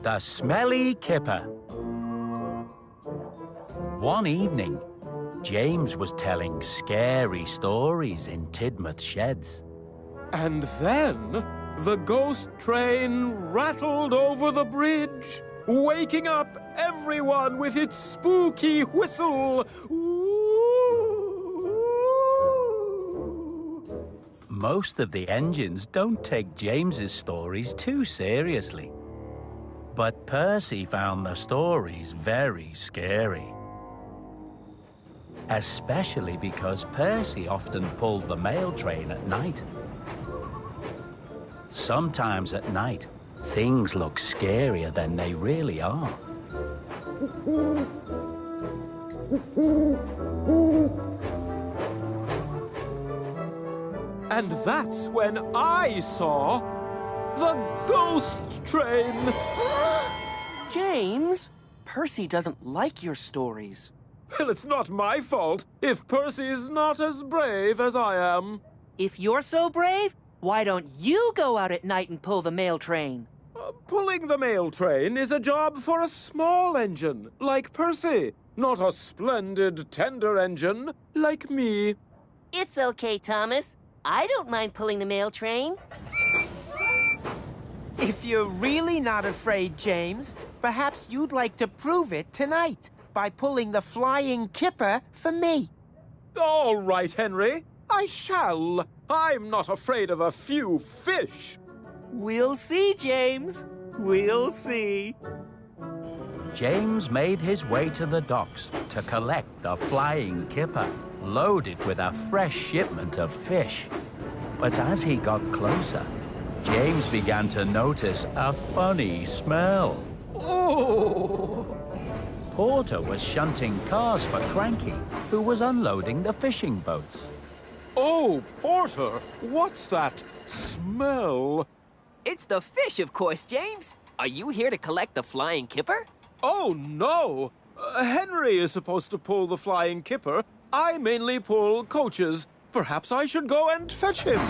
The Smelly Kipper. One evening, James was telling scary stories in Tidmouth's sheds. And then the ghost train rattled over the bridge, waking up everyone with its spooky whistle. Most of the engines don't take James's stories too seriously. But Percy found the stories very scary. Especially because Percy often pulled the mail train at night. Sometimes at night, things look scarier than they really are. And that's when I saw the ghost train. James, Percy doesn't like your stories. Well, it's not my fault if Percy's not as brave as I am. If you're so brave, why don't you go out at night and pull the mail train? Pulling the mail train is a job for a small engine, like Percy, not a splendid, tender engine like me. It's okay, Thomas. I don't mind pulling the mail train. If you're really not afraid, James, perhaps you'd like to prove it tonight by pulling the flying Kipper for me. All right, Henry, I shall. I'm not afraid of a few fish. We'll see, James. We'll see. James made his way to the docks to collect the flying Kipper, loaded with a fresh shipment of fish. But as he got closer, James began to notice a funny smell. Oh! Porter was shunting cars for Cranky, who was unloading the fishing boats. Oh, Porter, what's that smell? It's the fish, of course, James. Are you here to collect the flying Kipper? Oh, no! Henry is supposed to pull the flying Kipper. I mainly pull coaches. Perhaps I should go and fetch him.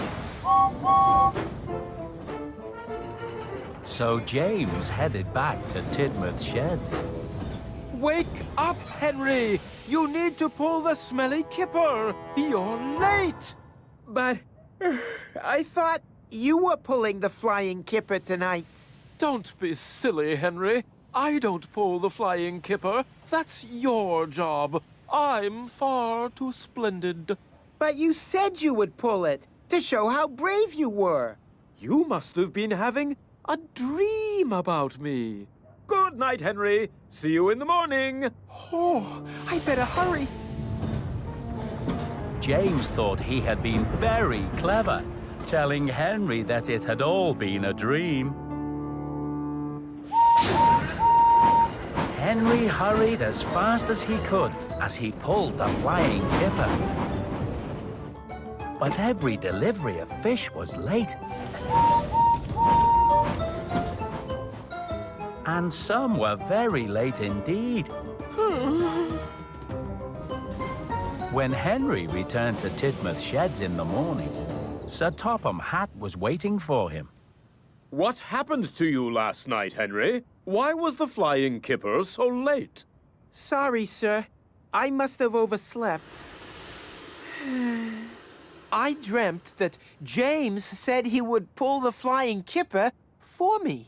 So James headed back to Tidmouth's sheds. Wake up, Henry! You need to pull the Smelly Kipper. You're late. But I thought you were pulling the flying Kipper tonight. Don't be silly, Henry. I don't pull the flying Kipper. That's your job. I'm far too splendid. But you said you would pull it to show how brave you were. You must have been having a dream about me. Good night, Henry. See you in the morning. Oh, I better hurry. James thought he had been very clever, telling Henry that it had all been a dream. Henry hurried as fast as he could as he pulled the flying Kipper. But every delivery of fish was late. And some were very late indeed. When Henry returned to Tidmouth sheds in the morning, Sir Topham Hatt was waiting for him. What happened to you last night, Henry? Why was the flying Kipper so late? Sorry, sir. I must have overslept. I dreamt that James said he would pull the flying Kipper for me.